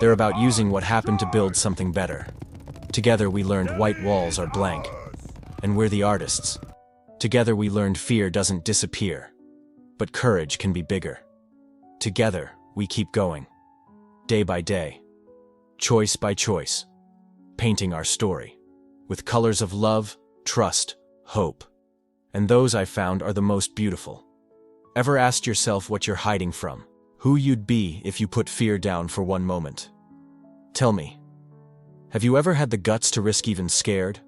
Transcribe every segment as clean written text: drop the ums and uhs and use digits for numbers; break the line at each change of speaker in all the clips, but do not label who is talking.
They're about using what happened to build something better. Together we learned white walls are blank, and we're the artists. Together we learned fear doesn't disappear, but courage can be bigger. Together we keep going, day by day, choice by choice, painting our story, with colors of love, trust, hope. And those I found are the most beautiful. Ever asked yourself what you're hiding from? Who you'd be if you put fear down for one moment? Tell me, have you ever had the guts to risk even scared?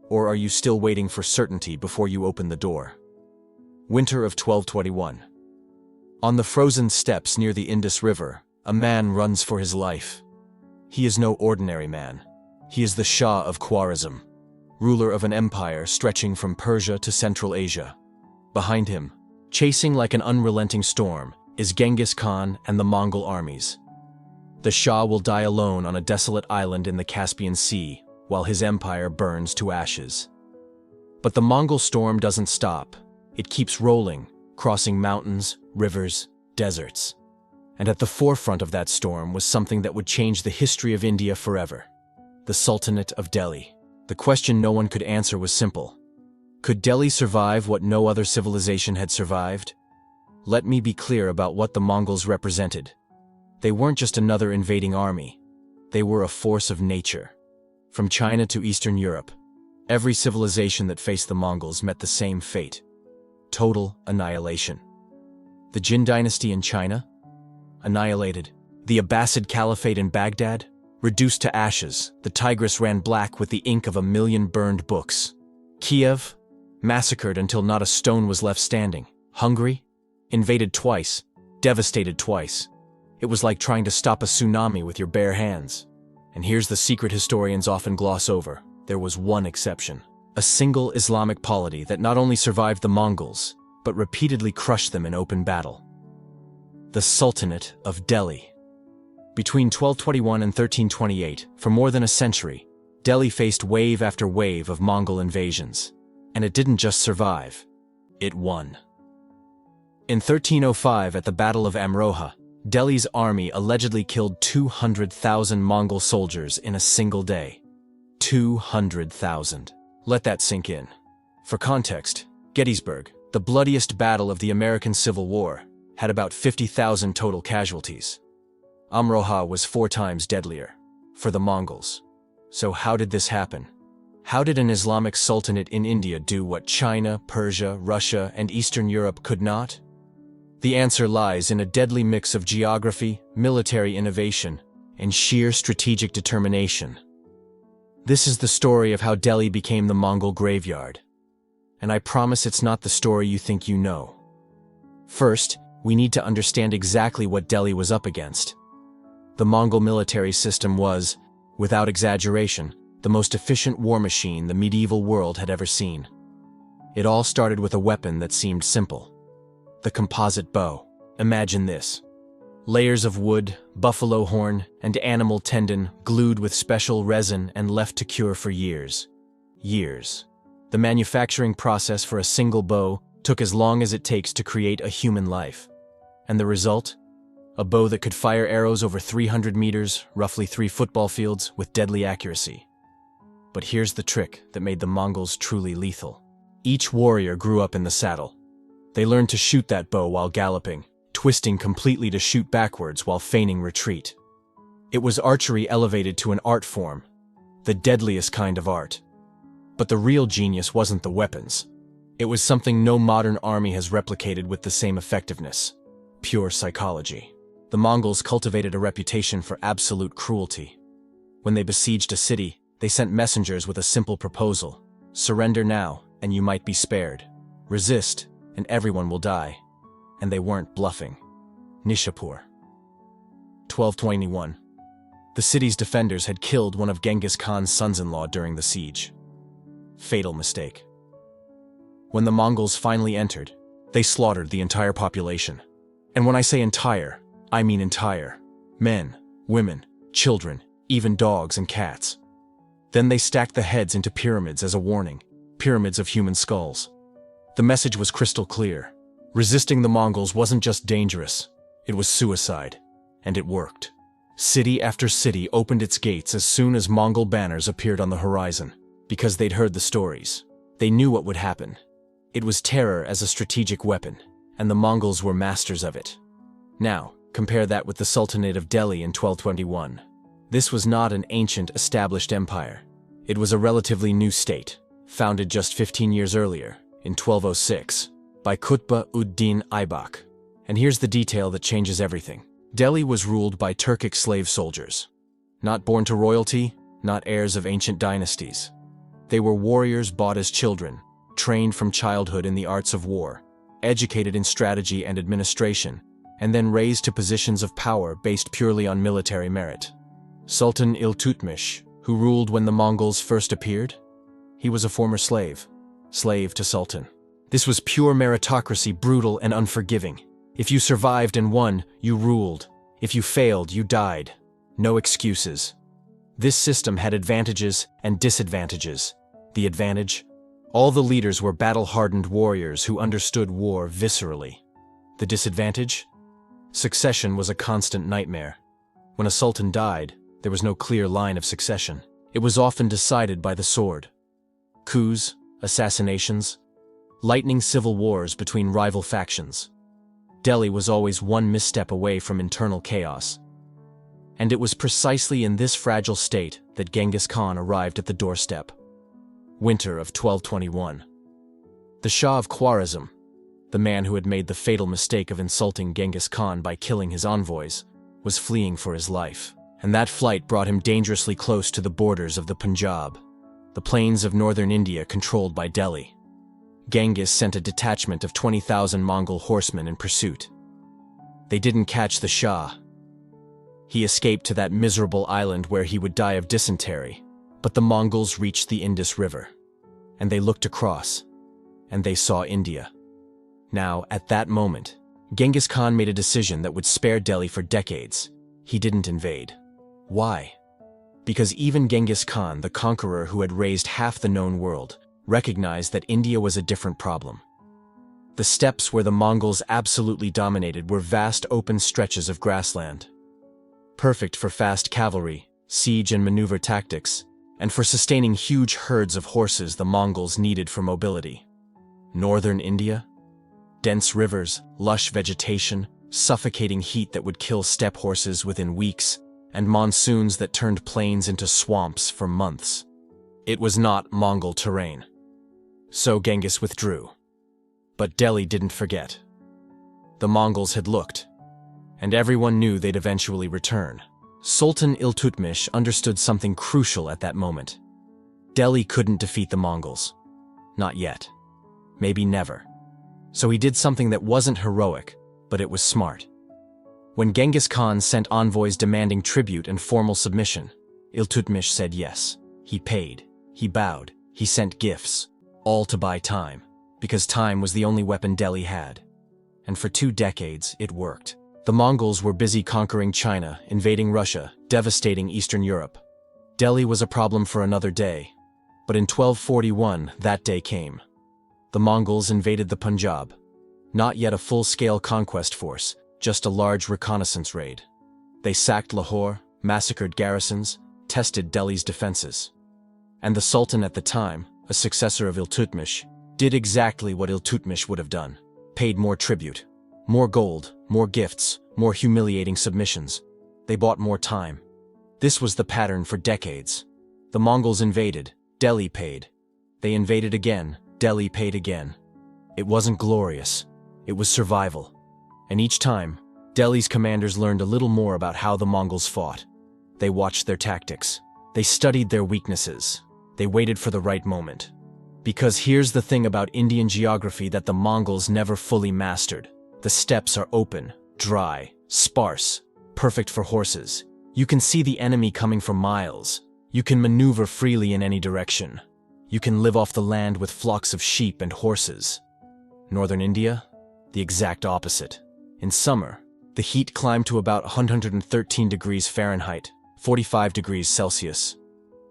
Or are you still waiting for certainty before you open the door? Winter of 1221. On the frozen steppes near the Indus River, a man runs for his life. He is no ordinary man. He is the Shah of Khwarazm, ruler of an empire stretching from Persia to Central Asia. Behind him, chasing like an unrelenting storm, is Genghis Khan and the Mongol armies. The Shah will die alone on a desolate island in the Caspian Sea, while his empire burns to ashes. But the Mongol storm doesn't stop. It keeps rolling, crossing mountains, rivers, deserts. And at the forefront of that storm was something that would change the history of India forever: the Sultanate of Delhi. The question no one could answer was simple. Could Delhi survive what no other civilization had survived? Let me be clear about what the Mongols represented. They weren't just another invading army. They were a force of nature. From China to Eastern Europe, every civilization that faced the Mongols met the same fate: total annihilation. The Jin dynasty in China? Annihilated. The Abbasid Caliphate in Baghdad? Reduced to ashes. The Tigris ran black with the ink of 1,000,000 burned books. Kiev? Massacred until not a stone was left standing. Hungary? Invaded twice, devastated twice. It was like trying to stop a tsunami with your bare hands. And here's the secret historians often gloss over. There was one exception. A single Islamic polity that not only survived the Mongols, but repeatedly crushed them in open battle. The Sultanate of Delhi. Between 1221 and 1328, for more than a century, Delhi faced wave after wave of Mongol invasions. And it didn't just survive, it won. In 1305, at the Battle of Amroha, Delhi's army allegedly killed 200,000 Mongol soldiers in a single day. 200,000. Let that sink in. For context, Gettysburg, the bloodiest battle of the American Civil War, had about 50,000 total casualties. Amroha was 4 times deadlier, for the Mongols. So how did this happen? How did an Islamic sultanate in India do what China, Persia, Russia, and Eastern Europe could not? The answer lies in a deadly mix of geography, military innovation, and sheer strategic determination. This is the story of how Delhi became the Mongol graveyard. And I promise it's not the story you think you know. First, we need to understand exactly what Delhi was up against. The Mongol military system was, without exaggeration, the most efficient war machine the medieval world had ever seen. It all started with a weapon that seemed simple: the composite bow. Imagine this: layers of wood, buffalo horn, and animal tendon glued with special resin and left to cure for years. Years. The manufacturing process for a single bow took as long as it takes to create a human life. And the result? A bow that could fire arrows over 300 meters, roughly 3 football fields, with deadly accuracy. But here's the trick that made the Mongols truly lethal. Each warrior grew up in the saddle. They learned to shoot that bow while galloping, twisting completely to shoot backwards while feigning retreat. It was archery elevated to an art form, the deadliest kind of art. But the real genius wasn't the weapons. It was something no modern army has replicated with the same effectiveness: pure psychology. The Mongols cultivated a reputation for absolute cruelty. When they besieged a city, they sent messengers with a simple proposal: surrender now, and you might be spared. Resist, and everyone will die. And they weren't bluffing. Nishapur. 1221. The city's defenders had killed one of Genghis Khan's sons-in-law during the siege. Fatal mistake. When the Mongols finally entered, they slaughtered the entire population. And when I say entire, I mean entire. Men, women, children, even dogs and cats. Then they stacked the heads into pyramids as a warning, pyramids of human skulls. The message was crystal clear. Resisting the Mongols wasn't just dangerous, it was suicide. And it worked. City after city opened its gates as soon as Mongol banners appeared on the horizon, because they'd heard the stories. They knew what would happen. It was terror as a strategic weapon, and the Mongols were masters of it. Now, compare that with the Sultanate of Delhi in 1221. This was not an ancient, established empire. It was a relatively new state, founded just 15 years earlier, in 1206, by Qutb-ud-Din Aybak. And here's the detail that changes everything. Delhi was ruled by Turkic slave soldiers. Not born to royalty, not heirs of ancient dynasties. They were warriors bought as children, trained from childhood in the arts of war, educated in strategy and administration, and then raised to positions of power based purely on military merit. Sultan Iltutmish, who ruled when the Mongols first appeared, he was a former slave to Sultan. This was pure meritocracy, brutal and unforgiving. If you survived and won, you ruled. If you failed, you died. No excuses. This system had advantages and disadvantages. The advantage? All the leaders were battle-hardened warriors who understood war viscerally. The disadvantage? Succession was a constant nightmare. When a sultan died, there was no clear line of succession. It was often decided by the sword. Coups, assassinations, lightning civil wars between rival factions. Delhi was always one misstep away from internal chaos. And it was precisely in this fragile state that Genghis Khan arrived at the doorstep. Winter of 1221. The Shah of Khwarezm, the man who had made the fatal mistake of insulting Genghis Khan by killing his envoys, was fleeing for his life, and that flight brought him dangerously close to the borders of the Punjab, the plains of northern India controlled by Delhi. Genghis sent a detachment of 20,000 Mongol horsemen in pursuit. They didn't catch the Shah. He escaped to that miserable island where he would die of dysentery, but the Mongols reached the Indus River, and they looked across, and they saw India. Now, at that moment, Genghis Khan made a decision that would spare Delhi for decades. He didn't invade. Why? Because even Genghis Khan, the conqueror who had raised half the known world, recognized that India was a different problem. The steppes where the Mongols absolutely dominated were vast open stretches of grassland, perfect for fast cavalry, siege and maneuver tactics, and for sustaining huge herds of horses the Mongols needed for mobility. Northern India? Dense rivers, lush vegetation, suffocating heat that would kill steppe horses within weeks, and monsoons that turned plains into swamps for months. It was not Mongol terrain. So Genghis withdrew. But Delhi didn't forget. The Mongols had looked, and everyone knew they'd eventually return. Sultan Iltutmish understood something crucial at that moment. Delhi couldn't defeat the Mongols. Not yet. Maybe never. So he did something that wasn't heroic, but it was smart. When Genghis Khan sent envoys demanding tribute and formal submission, Iltutmish said yes. He paid, he bowed, he sent gifts, all to buy time, because time was the only weapon Delhi had. And for 2 decades, it worked. The Mongols were busy conquering China, invading Russia, devastating Eastern Europe. Delhi was a problem for another day, but in 1241, that day came. The Mongols invaded the Punjab. Not yet a full-scale conquest force, just a large reconnaissance raid. They sacked Lahore, massacred garrisons, tested Delhi's defenses. And the Sultan at the time, a successor of Iltutmish, did exactly what Iltutmish would have done. Paid more tribute, more gold, more gifts, more humiliating submissions. They bought more time. This was the pattern for decades. The Mongols invaded, Delhi paid. They invaded again, Delhi paid again. It wasn't glorious. It was survival. And each time, Delhi's commanders learned a little more about how the Mongols fought. They watched their tactics. They studied their weaknesses. They waited for the right moment. Because here's the thing about Indian geography that the Mongols never fully mastered. The steppes are open, dry, sparse, perfect for horses. You can see the enemy coming for miles. You can maneuver freely in any direction. You can live off the land with flocks of sheep and horses. Northern India? The exact opposite. In summer, the heat climbed to about 113 degrees Fahrenheit, 45 degrees Celsius.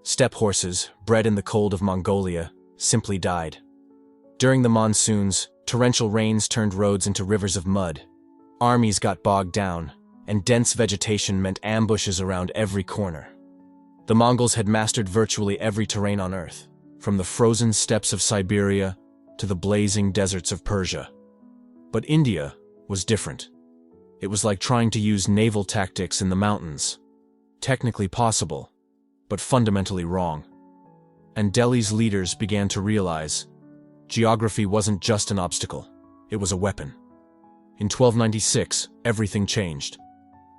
Steppe horses, bred in the cold of Mongolia, simply died. During the monsoons, torrential rains turned roads into rivers of mud. Armies got bogged down, and dense vegetation meant ambushes around every corner. The Mongols had mastered virtually every terrain on Earth, from the frozen steppes of Siberia to the blazing deserts of Persia. But India was different. It was like trying to use naval tactics in the mountains. Technically possible, but fundamentally wrong. And Delhi's leaders began to realize geography wasn't just an obstacle, it was a weapon. In 1296, everything changed.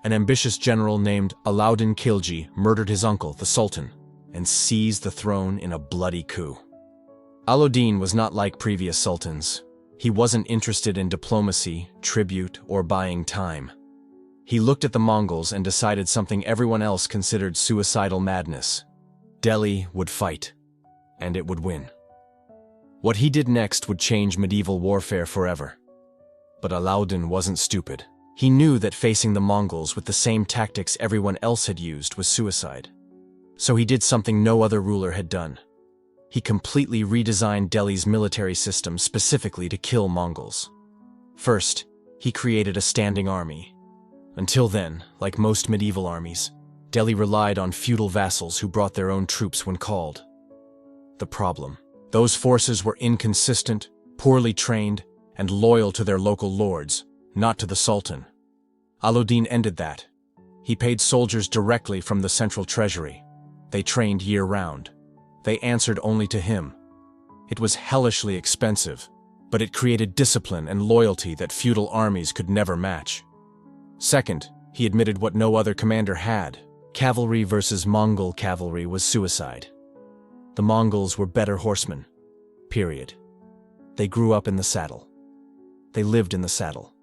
An ambitious general named Alauddin Khilji murdered his uncle, the Sultan, and seized the throne in a bloody coup. Alauddin was not like previous sultans. He wasn't interested in diplomacy, tribute, or buying time. He looked at the Mongols and decided something everyone else considered suicidal madness. Delhi would fight, and it would win. What he did next would change medieval warfare forever. But Alauddin wasn't stupid. He knew that facing the Mongols with the same tactics everyone else had used was suicide. So he did something no other ruler had done. He completely redesigned Delhi's military system specifically to kill Mongols. First, he created a standing army. Until then, like most medieval armies, Delhi relied on feudal vassals who brought their own troops when called. The problem: those forces were inconsistent, poorly trained, and loyal to their local lords, not to the Sultan. Alauddin ended that. He paid soldiers directly from the central treasury. They trained year-round. They answered only to him. It was hellishly expensive, but it created discipline and loyalty that feudal armies could never match. Second, he admitted what no other commander had. Cavalry versus Mongol cavalry was suicide. The Mongols were better horsemen. Period. They grew up in the saddle. They lived in the saddle.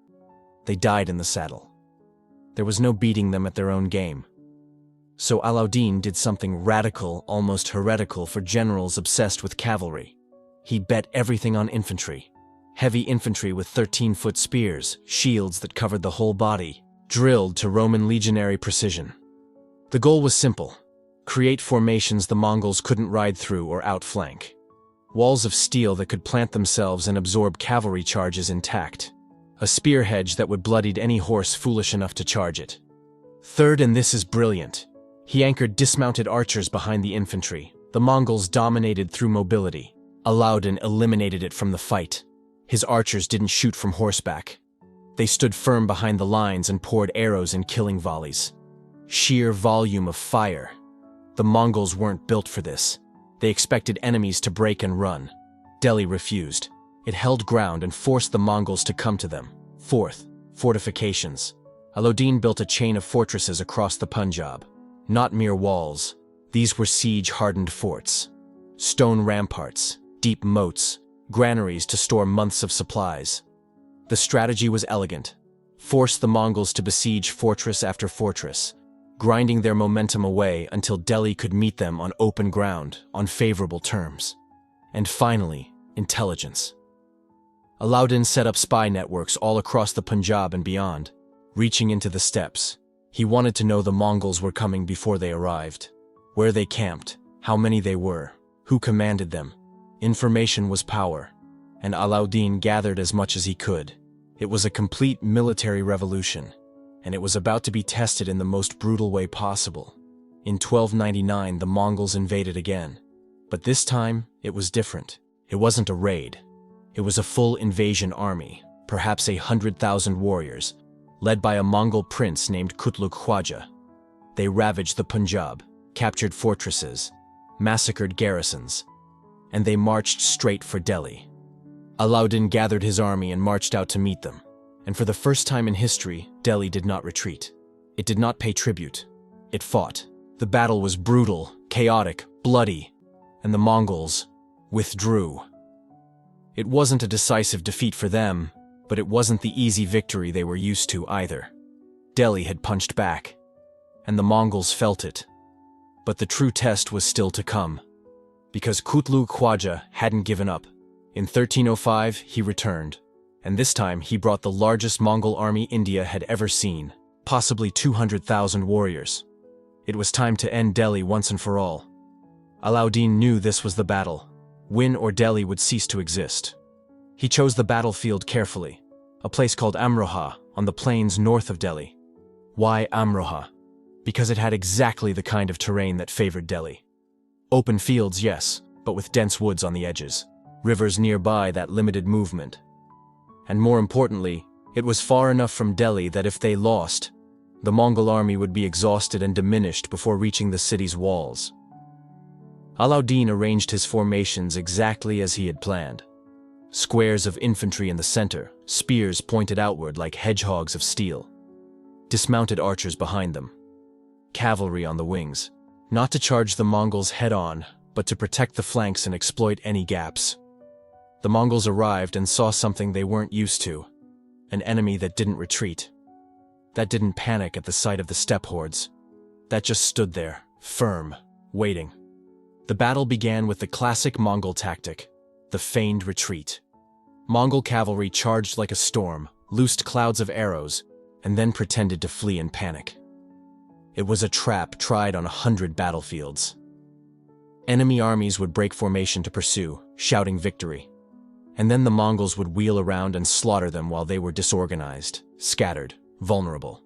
They died in the saddle. There was no beating them at their own game. So Alauddin did something radical, almost heretical for generals obsessed with cavalry. He bet everything on infantry. Heavy infantry with 13-foot spears, shields that covered the whole body, drilled to Roman legionary precision. The goal was simple: create formations the Mongols couldn't ride through or outflank. Walls of steel that could plant themselves and absorb cavalry charges intact. A spear hedge that would bloodied any horse foolish enough to charge it. Third, and this is brilliant, he anchored dismounted archers behind the infantry. The Mongols dominated through mobility. Alauddin eliminated it from the fight. His archers didn't shoot from horseback. They stood firm behind the lines and poured arrows in killing volleys. Sheer volume of fire. The Mongols weren't built for this. They expected enemies to break and run. Delhi refused. It held ground and forced the Mongols to come to them. Fourth, fortifications. Alauddin built a chain of fortresses across the Punjab. Not mere walls. These were siege-hardened forts. Stone ramparts, deep moats, granaries to store months of supplies. The strategy was elegant. Force the Mongols to besiege fortress after fortress, grinding their momentum away until Delhi could meet them on open ground, on favorable terms. And finally, intelligence. Alauddin set up spy networks all across the Punjab and beyond, reaching into the steppes. He wanted to know the Mongols were coming before they arrived, where they camped, how many they were, who commanded them. Information was power, and Alauddin gathered as much as he could. It was a complete military revolution, and it was about to be tested in the most brutal way possible. In 1299, the Mongols invaded again. But this time, it was different. It wasn't a raid. It was a full invasion army, perhaps 100,000 warriors, led by a Mongol prince named Kutluk Khwaja. They ravaged the Punjab, captured fortresses, massacred garrisons, and they marched straight for Delhi. Alauddin gathered his army and marched out to meet them. And for the first time in history, Delhi did not retreat. It did not pay tribute. It fought. The battle was brutal, chaotic, bloody, and the Mongols withdrew. It wasn't a decisive defeat for them, but it wasn't the easy victory they were used to either. Delhi had punched back, and the Mongols felt it. But the true test was still to come, because Kutluk Khwaja hadn't given up. In 1305, he returned, and this time he brought the largest Mongol army India had ever seen, possibly 200,000 warriors. It was time to end Delhi once and for all. Alauddin knew this was the battle. Win or Delhi would cease to exist. He chose the battlefield carefully, a place called Amroha on the plains north of Delhi. Why Amroha? Because it had exactly the kind of terrain that favored Delhi. Open fields, yes, but with dense woods on the edges. Rivers nearby that limited movement. And more importantly, it was far enough from Delhi that if they lost, the Mongol army would be exhausted and diminished before reaching the city's walls. Alauddin arranged his formations exactly as he had planned. Squares of infantry in the center, spears pointed outward like hedgehogs of steel. Dismounted archers behind them. Cavalry on the wings, not to charge the Mongols head-on, but to protect the flanks and exploit any gaps. The Mongols arrived and saw something they weren't used to, an enemy that didn't retreat, that didn't panic at the sight of the steppe hordes, that just stood there, firm, waiting. The battle began with the classic Mongol tactic, the feigned retreat. Mongol cavalry charged like a storm, loosed clouds of arrows, and then pretended to flee in panic. It was a trap tried on 100 battlefields. Enemy armies would break formation to pursue, shouting victory. And then the Mongols would wheel around and slaughter them while they were disorganized, scattered, vulnerable.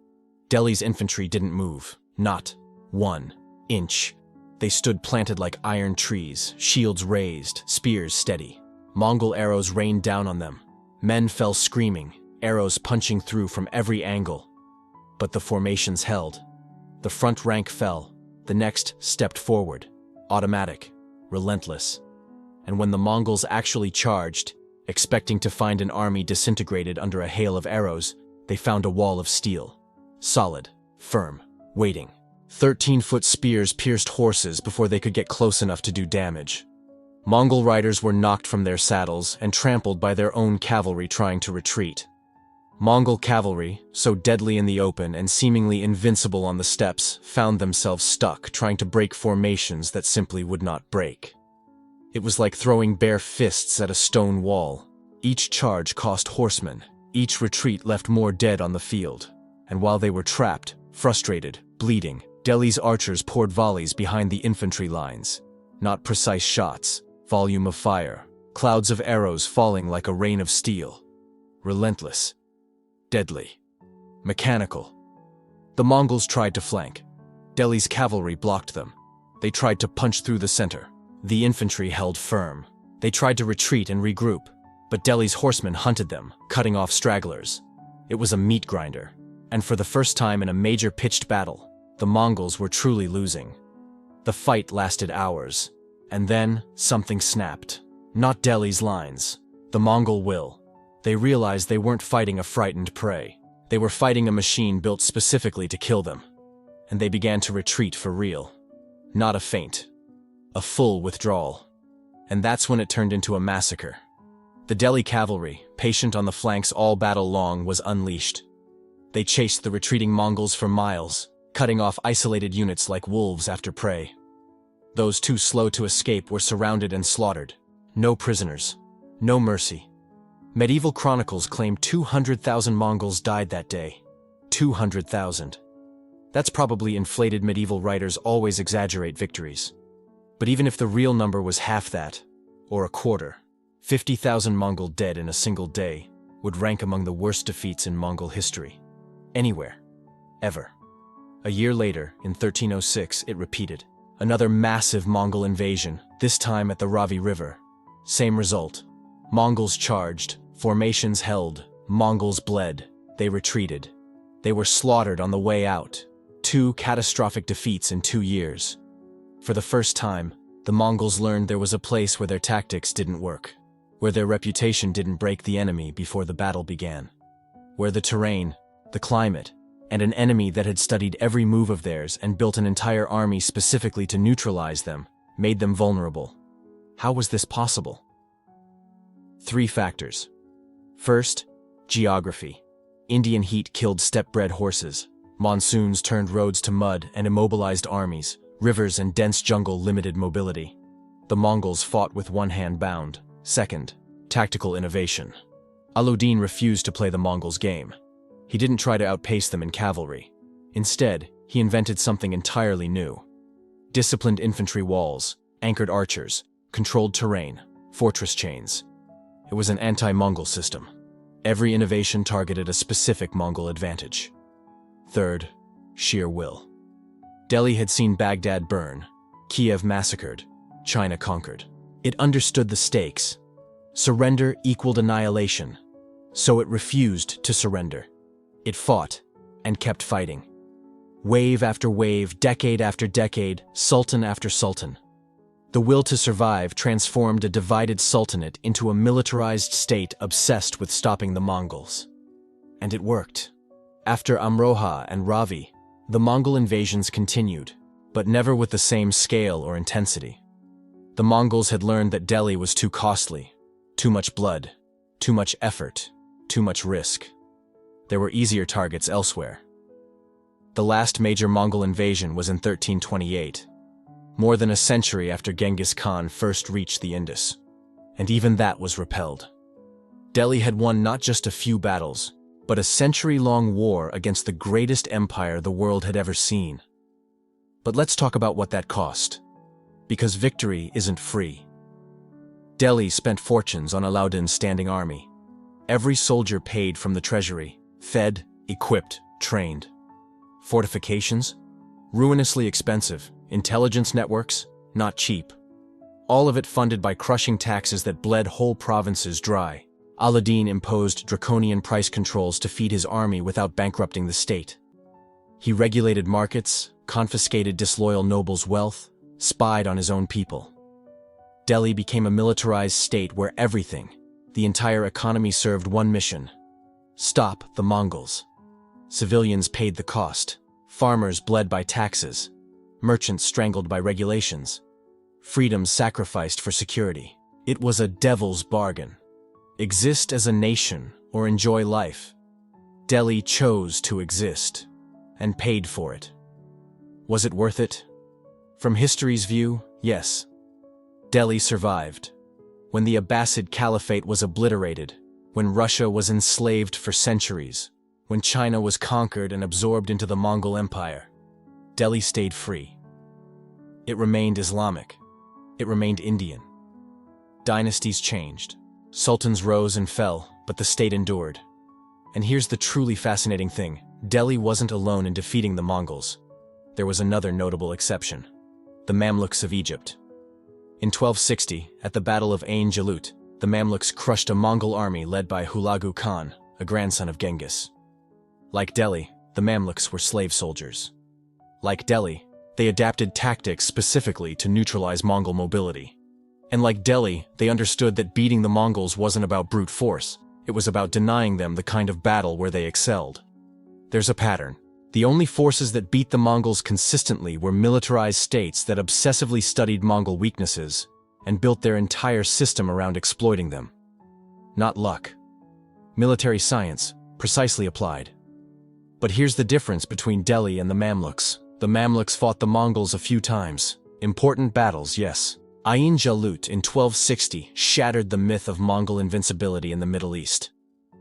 Delhi's infantry didn't move, not 1 inch. They stood planted like iron trees, shields raised, spears steady. Mongol arrows rained down on them. Men fell screaming, arrows punching through from every angle. But the formations held. The front rank fell, the next stepped forward, automatic, relentless. And when the Mongols actually charged, expecting to find an army disintegrated under a hail of arrows, they found a wall of steel. Solid, firm, waiting. 13-foot spears pierced horses before they could get close enough to do damage. Mongol riders were knocked from their saddles and trampled by their own cavalry trying to retreat. Mongol cavalry, so deadly in the open and seemingly invincible on the steppes, found themselves stuck trying to break formations that simply would not break. It was like throwing bare fists at a stone wall. Each charge cost horsemen, each retreat left more dead on the field. And while they were trapped, frustrated, bleeding, Delhi's archers poured volleys behind the infantry lines. Not precise shots, volume of fire, clouds of arrows falling like a rain of steel. Relentless. Deadly. Mechanical. The Mongols tried to flank. Delhi's cavalry blocked them. They tried to punch through the center. The infantry held firm. They tried to retreat and regroup, but Delhi's horsemen hunted them, cutting off stragglers. It was a meat grinder, and for the first time in a major pitched battle, the Mongols were truly losing. The fight lasted hours, and then something snapped. Not Delhi's lines, the Mongol will. They realized they weren't fighting a frightened prey. They were fighting a machine built specifically to kill them. And they began to retreat for real. Not a feint. A full withdrawal. And that's when it turned into a massacre. The Delhi cavalry, patient on the flanks all battle long, was unleashed. They chased the retreating Mongols for miles, cutting off isolated units like wolves after prey. Those too slow to escape were surrounded and slaughtered. No prisoners. No mercy. Medieval chronicles claim 200,000 Mongols died that day. 200,000. That's probably inflated. Medieval writers always exaggerate victories. But even if the real number was half that, or a quarter, 50,000 Mongol dead in a single day would rank among the worst defeats in Mongol history. Anywhere. Ever. A year later, in 1306, it repeated. Another massive Mongol invasion, this time at the Ravi River. Same result. Mongols charged, formations held, Mongols bled, they retreated. They were slaughtered on the way out. 2 catastrophic defeats in 2 years. For the first time, the Mongols learned there was a place where their tactics didn't work, where their reputation didn't break the enemy before the battle began, where the terrain, the climate, and an enemy that had studied every move of theirs and built an entire army specifically to neutralize them, made them vulnerable. How was this possible? 3 factors. First, geography. Indian heat killed steppe-bred horses. Monsoons turned roads to mud and immobilized armies. Rivers and dense jungle limited mobility. The Mongols fought with one hand bound. Second, tactical innovation. Alauddin refused to play the Mongols' game. He didn't try to outpace them in cavalry. Instead, he invented something entirely new. Disciplined infantry walls, anchored archers, controlled terrain, fortress chains. It was an anti-Mongol system. Every innovation targeted a specific Mongol advantage. Third, sheer will. Delhi had seen Baghdad burn, Kiev massacred, China conquered. It understood the stakes. Surrender equaled annihilation, so it refused to surrender. It fought and kept fighting. Wave after wave, decade after decade, sultan after sultan. The will to survive transformed a divided sultanate into a militarized state obsessed with stopping the Mongols. And it worked. After Amroha and Ravi, the Mongol invasions continued, but never with the same scale or intensity. The Mongols had learned that Delhi was too costly, too much blood, too much effort, too much risk. There were easier targets elsewhere. The last major Mongol invasion was in 1328, more than a century after Genghis Khan first reached the Indus, and even that was repelled. Delhi had won not just a few battles, but a century-long war against the greatest empire the world had ever seen. But let's talk about what that cost, because victory isn't free. Delhi spent fortunes on Alauddin's standing army. Every soldier paid from the treasury, fed, equipped, trained. Fortifications? Ruinously expensive. Intelligence networks? Not cheap. All of it funded by crushing taxes that bled whole provinces dry. Alauddin imposed draconian price controls to feed his army without bankrupting the state. He regulated markets, confiscated disloyal nobles' wealth, spied on his own people. Delhi became a militarized state where everything, the entire economy, served one mission: stop the Mongols. Civilians paid the cost. Farmers bled by taxes. Merchants strangled by regulations. Freedom sacrificed for security. It was a devil's bargain. Exist as a nation or enjoy life. Delhi chose to exist and paid for it. Was it worth it? From history's view, yes. Delhi survived. When the Abbasid Caliphate was obliterated, when Russia was enslaved for centuries, when China was conquered and absorbed into the Mongol Empire, Delhi stayed free. It remained Islamic. It remained Indian. Dynasties changed. Sultans rose and fell, but the state endured. And here's the truly fascinating thing: Delhi wasn't alone in defeating the Mongols. There was another notable exception: the Mamluks of Egypt. In 1260, at the Battle of Ain Jalut, the Mamluks crushed a Mongol army led by Hulagu Khan, a grandson of Genghis. Like Delhi, the Mamluks were slave soldiers. Like Delhi, they adapted tactics specifically to neutralize Mongol mobility. And like Delhi, they understood that beating the Mongols wasn't about brute force, it was about denying them the kind of battle where they excelled. There's a pattern. The only forces that beat the Mongols consistently were militarized states that obsessively studied Mongol weaknesses and built their entire system around exploiting them. Not luck. Military science, precisely applied. But here's the difference between Delhi and the Mamluks. The Mamluks fought the Mongols a few times. Important battles, yes. Ain Jalut in 1260 shattered the myth of Mongol invincibility in the Middle East.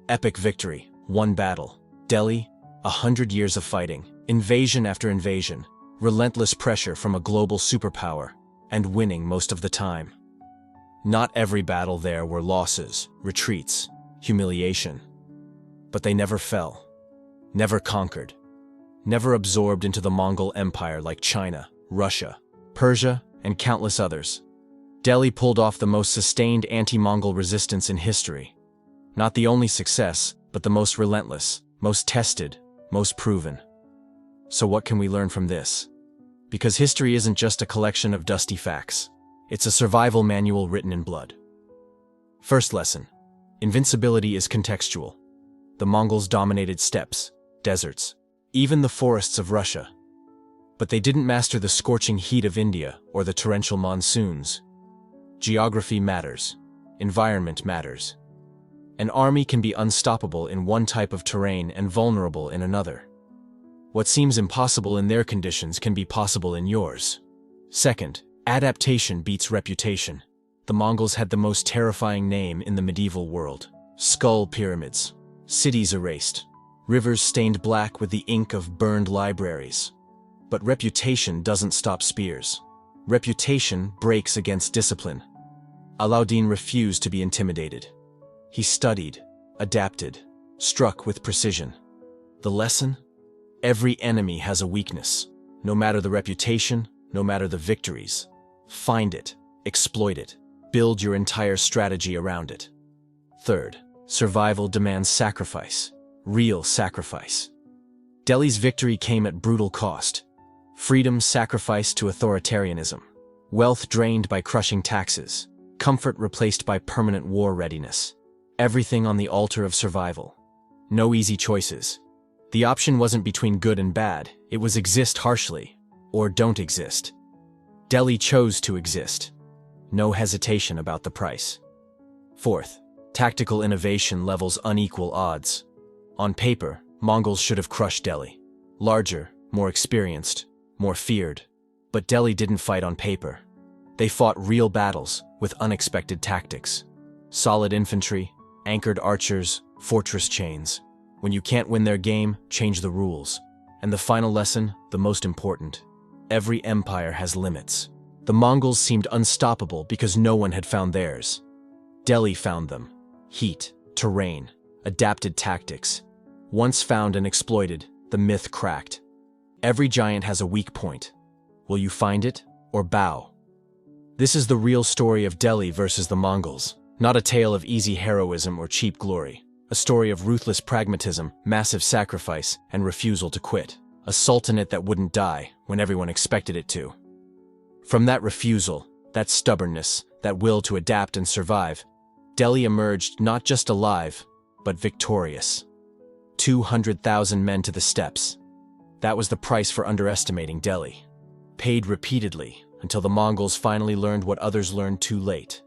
Epic victory, one battle. Delhi, 100 years of fighting, invasion after invasion, relentless pressure from a global superpower, and winning most of the time. Not every battle there were losses, retreats, humiliation. But they never fell. Never conquered, never absorbed into the Mongol Empire like China, Russia, Persia, and countless others. Delhi pulled off the most sustained anti-Mongol resistance in history. Not the only success, but the most relentless, most tested, most proven. So what can we learn from this? Because history isn't just a collection of dusty facts. It's a survival manual written in blood. First lesson: invincibility is contextual. The Mongols dominated steppes, deserts, even the forests of Russia. But they didn't master the scorching heat of India or the torrential monsoons. Geography matters. Environment matters. An army can be unstoppable in one type of terrain and vulnerable in another. What seems impossible in their conditions can be possible in yours. Second, adaptation beats reputation. The Mongols had the most terrifying name in the medieval world. Skull pyramids, cities erased, rivers stained black with the ink of burned libraries. But reputation doesn't stop spears. Reputation breaks against discipline. Alauddin refused to be intimidated. He studied, adapted, struck with precision. The lesson? Every enemy has a weakness. No matter the reputation, no matter the victories. Find it, exploit it, build your entire strategy around it. Third, survival demands sacrifice. Real sacrifice. Delhi's victory came at brutal cost. Freedom sacrificed to authoritarianism. Wealth drained by crushing taxes. Comfort replaced by permanent war readiness. Everything on the altar of survival. No easy choices. The option wasn't between good and bad, it was exist harshly, or don't exist. Delhi chose to exist. No hesitation about the price. Fourth, tactical innovation levels unequal odds. On paper, Mongols should have crushed Delhi. Larger, more experienced, more feared. But Delhi didn't fight on paper. They fought real battles with unexpected tactics. Solid infantry, anchored archers, fortress chains. When you can't win their game, change the rules. And the final lesson, the most important. Every empire has limits. The Mongols seemed unstoppable because no one had found theirs. Delhi found them. Heat, terrain, adapted tactics. Once found and exploited, the myth cracked. Every giant has a weak point. Will you find it or bow? This is the real story of Delhi versus the Mongols, not a tale of easy heroism or cheap glory. A story of ruthless pragmatism, massive sacrifice, and refusal to quit. A sultanate that wouldn't die when everyone expected it to. From that refusal, that stubbornness, that will to adapt and survive, Delhi emerged not just alive, but victorious. 200,000 men to the steppes. That was the price for underestimating Delhi. Paid repeatedly, until the Mongols finally learned what others learned too late.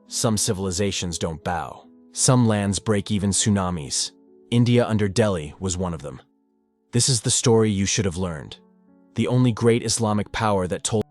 Some civilizations don't bow. Some lands break even tsunamis. India under Delhi was one of them. This is the story you should have learned. The only great Islamic power that told